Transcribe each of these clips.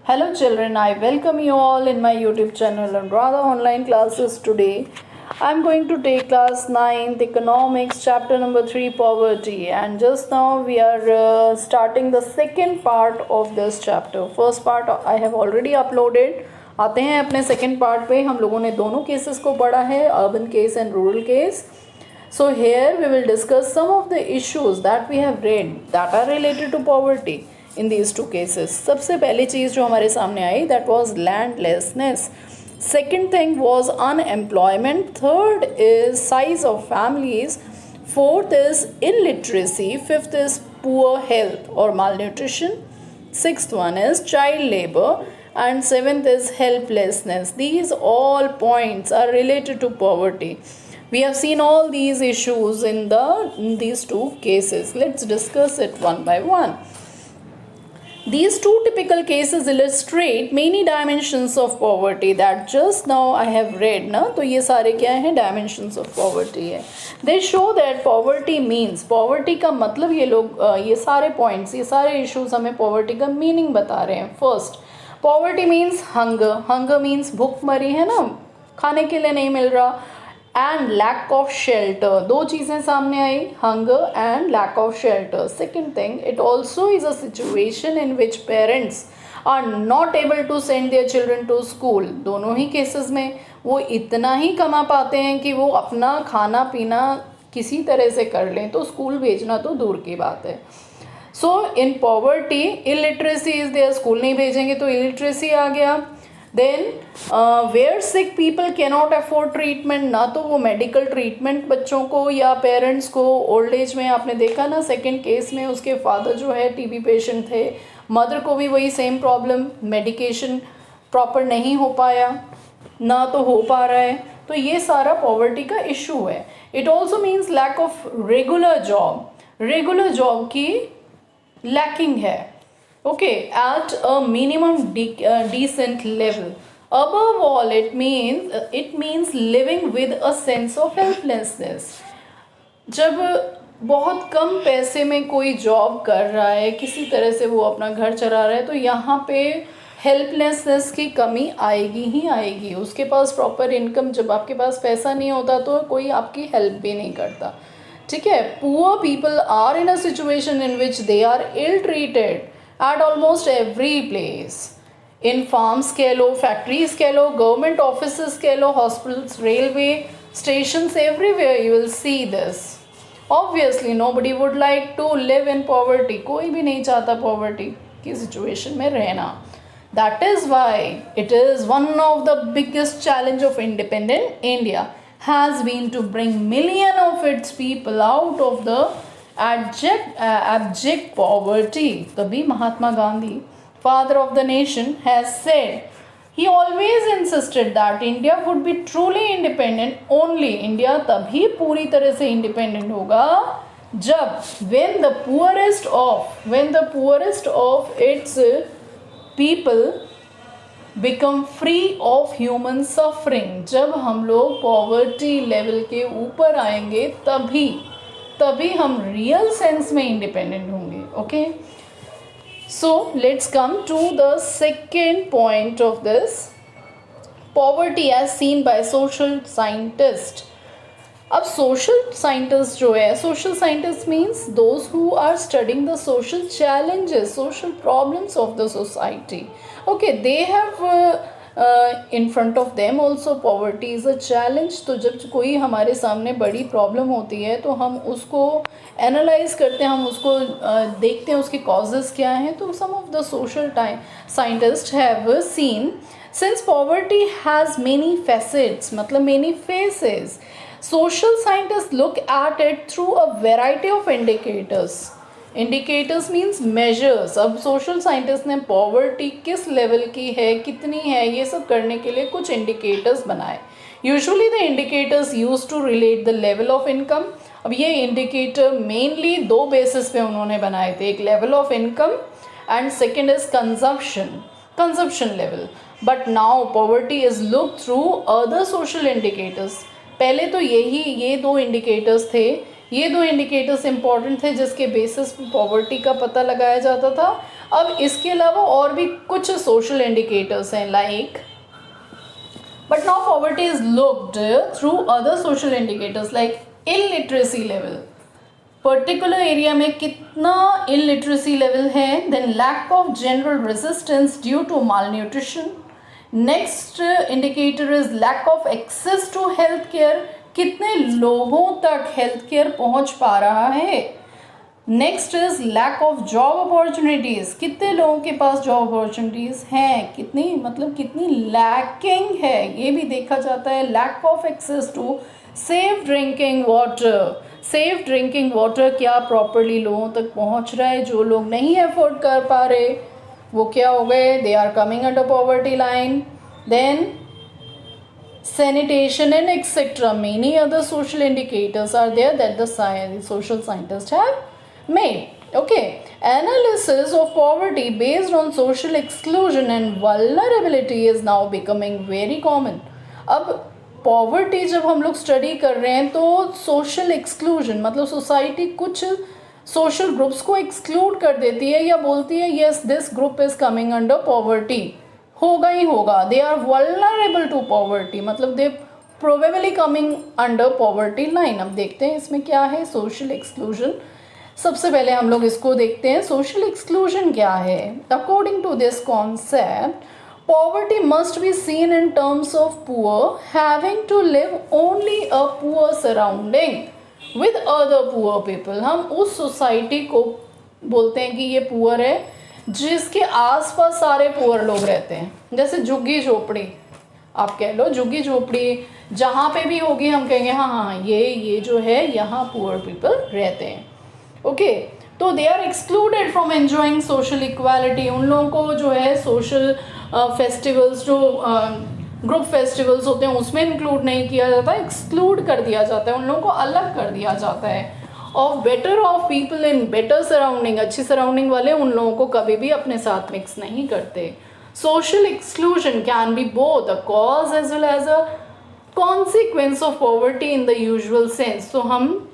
Hello children, I welcome you all in my YouTube channel and Radha online classes today. I'm going to take class 9th economics chapter number 3 poverty, and just now we are starting the second part of this chapter. First part I have already uploaded. आते हैं अपने second part पे. हम लोगों ने दोनों cases को पढ़ा है, urban case and rural case. So here we will discuss some of the issues that we have read that are related to poverty in these two cases. सबसे पहली चीज़ जो हमारे सामने आई that was landlessness. Second thing was unemployment. Third is size of families. Fourth is illiteracy. Fifth is poor health or malnutrition. Sixth one is child labor. And seventh is helplessness. These all points are related to poverty. We have seen all these issues in these two cases. Let's discuss it one by one. These two typical cases illustrate many dimensions of poverty that just now I have read. ना तो ये सारे क्या हैं? Dimensions of poverty है. They show that poverty means, poverty का मतलब ये लोग ये सारे points, ये सारे issues हमें poverty का meaning बता रहे हैं. First, poverty means hunger. Hunger means भूखमरी है ना, खाने के लिए नहीं मिल रहा. And lack of shelter. दो चीज़ें सामने आई, hunger and lack of shelter. Second thing, it also is a situation in which parents are not able to send their children to school. दोनों ही cases में वो इतना ही कमा पाते हैं कि वो अपना खाना पीना किसी तरह से कर लें, तो स्कूल भेजना तो दूर की बात है. So in poverty, illiteracy is there. School नहीं भेजेंगे तो illiteracy आ गया. Then where sick people cannot afford treatment, ना तो वो मेडिकल ट्रीटमेंट बच्चों को या पेरेंट्स को ओल्ड एज में, आपने देखा ना सेकंड केस में उसके फादर जो है टीबी पेशेंट थे, मदर को भी वही सेम प्रॉब्लम, मेडिकेशन प्रॉपर नहीं हो पाया ना तो हो पा रहा है, तो ये सारा पॉवर्टी का इशू है. It also means lack of regular job. Regular job की लैकिंग है, okay, at a minimum decent level. Above all, it means living with a sense of helplessness. जब बहुत कम पैसे में कोई जॉब कर रहा है, किसी तरह से वो अपना घर चला रहा है, तो यहाँ पे हेल्पलेसनेस की कमी आएगी ही आएगी. उसके पास प्रॉपर इनकम, जब आपके पास पैसा नहीं होता तो कोई आपकी हेल्प भी नहीं करता. ठीक है. Poor people are in a situation in which they are ill treated at almost every place. In farms कह लो, factories कह लो, government offices कह लो, hospitals, railway stations, everywhere you will see this. Obviously nobody would like to live in poverty. कोई भी नहीं चाहता poverty की situation में रहना. That is why it is one of the biggest challenge of independent India has been to bring million of its people out of the abject poverty. तभी Mahatma Gandhi, father of the nation, has said, he always insisted that India would be truly independent only. India तभी पूरी तरह से independent होगा जब when the poorest of its people become free of human suffering. जब हम लोग poverty level के ऊपर आएंगे तभी हम रियल सेंस में इंडिपेंडेंट होंगे. Okay, so let's come to the second point of this, poverty as seen by social scientist. अब सोशल साइंटिस्ट जो है, social scientist means those who are studying the social challenges, social problems of the society. Okay, they have in front of them also poverty is a challenge. तो जब कोई हमारे सामने बड़ी problem होती है तो हम उसको एनालाइज करते हैं, हम उसको देखते हैं उसके कॉजेज़ क्या हैं. तो some of the social scientists have seen, since poverty has many facets, मतलब many faces, social scientists look at it through a variety of indicators. Indicators means measures. अब सोशल साइंटिस्ट ने पॉवर्टी किस level की है, कितनी है, ये सब करने के लिए कुछ इंडिकेटर्स बनाए. Usually the indicators use to relate the level of income. अब ये इंडिकेटर मेनली दो बेसिस पे उन्होंने बनाए थे, एक level of income and second is consumption level. But now poverty is look through other social indicators. पहले तो ये दो इंडिकेटर्स थे, ये दो इंडिकेटर्स इंपॉर्टेंट थे जिसके बेसिस पे पॉवर्टी का पता लगाया जाता था. अब इसके अलावा और भी कुछ सोशल इंडिकेटर्स हैं like, but now poverty is looked through other social indicators like illiteracy level, particular area में कितना इलिटरेसी लेवल है, then lack of general resistance due to malnutrition. Next indicator is lack of access to health care, कितने लोगों तक health care पहुंच पा रहा है। Next is lack of job opportunities, कितने लोगों के पास जॉब अपॉर्चुनिटीज़ हैं, कितनी मतलब कितनी लैकिंग है, ये भी देखा जाता है। Lack of access to safe drinking water, safe drinking water क्या प्रॉपरली लोगों तक पहुंच रहा है, जो लोग नहीं अफोर्ड कर पा रहे वो क्या हो गए, they are coming under poverty line. Then sanitation and etc. Many other social indicators are there that the social scientists have made. Okay, analysis of poverty based on social exclusion and vulnerability is now becoming very common. अब poverty जब हम लोग study कर रहे हैं तो social exclusion मतलब society कुछ सोशल ग्रुप्स को एक्सक्लूड कर देती है या बोलती है yes this group is coming under poverty, होगा ही होगा, they are vulnerable to poverty, मतलब they probably coming under poverty line. अब देखते हैं इसमें क्या है सोशल एक्सक्लूजन। सबसे पहले हम लोग इसको देखते हैं सोशल एक्सक्लूजन क्या है। According to this concept poverty must be seen in terms of poor having to live only a poor surrounding with other poor people. हम उस सोसाइटी को बोलते हैं कि ये पुअर है जिसके आसपास सारे पुअर लोग रहते हैं, जैसे झुग्गी झोपड़ी आप कह लो, झुग्गी झोपड़ी जहाँ पे भी होगी हम कहेंगे हाँ हाँ ये जो है यहाँ पुअर पीपल रहते हैं। ओके, तो they are excluded from enjoying social equality. उन लोगों को जो है सोशल फेस्टिवल्स जो ग्रुप फेस्टिवल्स होते हैं उसमें इंक्लूड नहीं किया जाता, एक्सक्लूड कर दिया जाता है, उन लोगों को अलग कर दिया जाता है। Of better of people in better surrounding, अच्छी सराउंडिंग वाले उन लोगों को कभी भी अपने साथ मिक्स नहीं करते। Social exclusion can be both a cause as well as a consequence of poverty in the usual sense. तो हम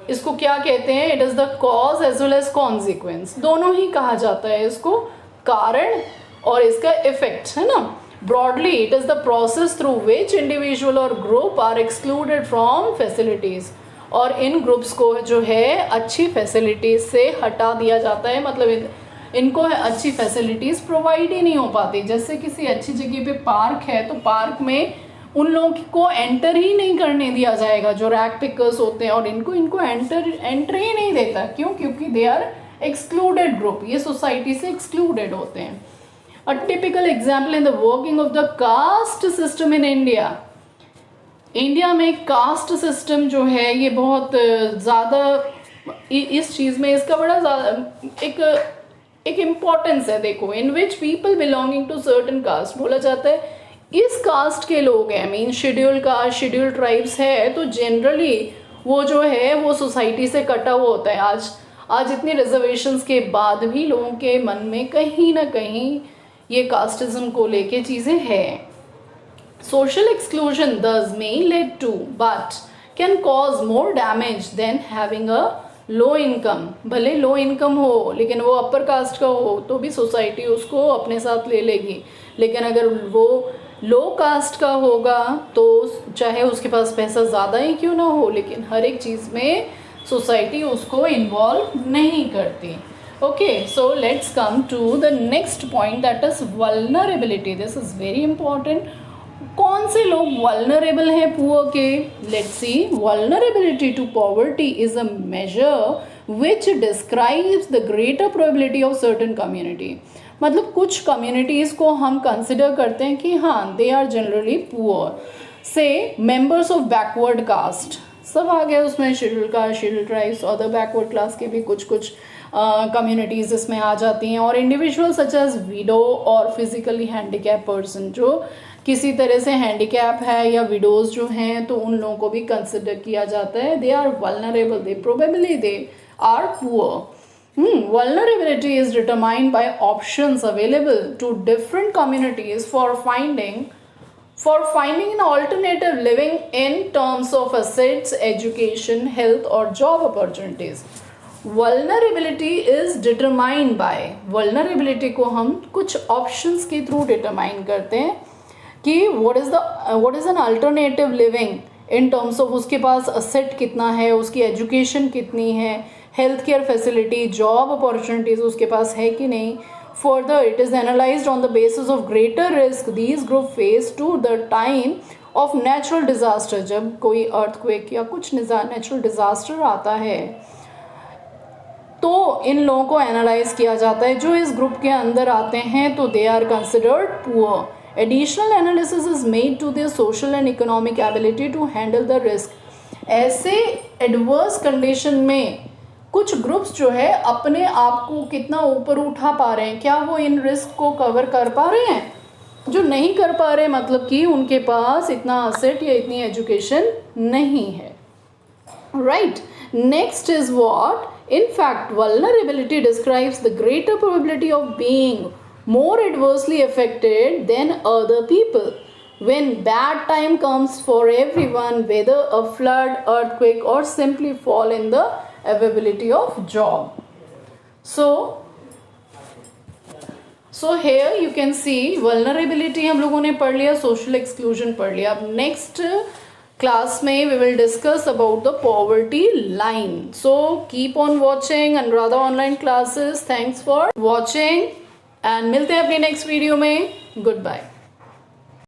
इसको क्या कहते हैं, it is the cause as well as consequence, दोनों ही कहा जाता है इसको, कारण और इसका इफेक्ट, है ना। Broadly it is the process through which individual और group are excluded from facilities, और इन ग्रुप्स को जो है अच्छी फैसिलिटीज़ से हटा दिया जाता है, मतलब इनको अच्छी फैसिलिटीज़ प्रोवाइड ही नहीं हो पाती। जैसे किसी अच्छी जगह पे पार्क है तो पार्क में उन लोगों को एंटर ही नहीं करने दिया जाएगा जो रैक पिकर्स होते हैं, और इनको एंट्री ही नहीं देता। क्यों? क्योंकि दे आर एक्सक्लूडेड ग्रुप, ये सोसाइटी से एक्सक्लूडेड होते हैं। A typical example in the working of the caste system in India. India में कास्ट सिस्टम जो है ये बहुत ज़्यादा इस चीज़ में इसका बड़ा ज़्यादा एक इम्पॉर्टेंस है। देखो, in which people belonging to certain caste, बोला जाता है इस कास्ट के लोग हैं, mean scheduled caste, scheduled tribes है, तो जनरली वो जो है वो सोसाइटी से कटा हुआ होता है। आज इतनी रिजर्वेशंस के बाद भी लोगों के मन में कहीं ना कहीं ये कास्टिज्म को लेके चीज़ें हैं। Social exclusion thus may lead to but can cause more damage than having a low income। भले लो इनकम हो लेकिन वो अपर कास्ट का हो तो भी सोसाइटी उसको अपने साथ ले लेगी, लेकिन अगर वो लो कास्ट का होगा तो चाहे उसके पास पैसा ज़्यादा ही क्यों ना हो, लेकिन हर एक चीज़ में सोसाइटी उसको इन्वॉल्व नहीं करती। Okay, so let's come to the next point that is vulnerability. This is very important. कौन से लोग वल्नरेबल हैं पुअर के? Let's see. Vulnerability to poverty is a measure which describes the greater probability of certain community. मतलब कुछ communities को हम consider करते हैं कि हाँ दे आर जनरली पुअर, से मेंबर्स ऑफ बैकवर्ड कास्ट, सब आ गया उसमें, schedule caste, scheduled tribes, other backward class के भी कुछ कम्युनिटीज़ इसमें आ जाती हैं, और इंडिविजुअल सच एज विडो और फिजिकली हैंडीकैप पर्सन, जो किसी तरह से हैंडीकैप है या विडोज़ जो हैं तो उन लोगों को भी कंसिडर किया जाता है। They are vulnerable, they probably they are poor. Vulnerability is determined by options available to different communities for finding an alternative living in terms of assets, education, health or job opportunities। Vulnerability is determined by, vulnerability को हम कुछ options के through determine करते हैं कि what is an alternative living in terms of उसके पास asset कितना है, उसकी एजुकेशन कितनी है, health care facility, job opportunities उसके पास है कि नहीं. Further it is analysed on the basis of greater risk these group face to the time of natural disaster. जब कोई अर्थक्वेक या कुछ नेचुरल डिज़ास्टर आता है तो इन लोगों को एनालाइज किया जाता है. जो इस ग्रुप के अंदर आते हैं तो they are considered poor. Additional analysis is made to their social and economic ability to handle the risk. ऐसे एडवर्स कंडीशन में कुछ ग्रुप्स जो है अपने आप को कितना ऊपर उठा पा रहे हैं, क्या वो इन रिस्क को कवर कर पा रहे हैं. जो नहीं कर पा रहे मतलब कि उनके पास इतना असेट या इतनी एजुकेशन नहीं है. Right. Next is what. In fact, vulnerability describes the greater probability of being more adversely affected than other people when bad time comes for everyone, whether a flood, earthquake, or simply fall in the availability of job. So here you can see vulnerability हम लोगों ने पढ़ लिया, social exclusion पढ़ लिया. अब next class में we will discuss about the poverty line. So keep on watching Anuradha online classes. Thanks for watching and मिलते हैं अपनी next video में. Goodbye.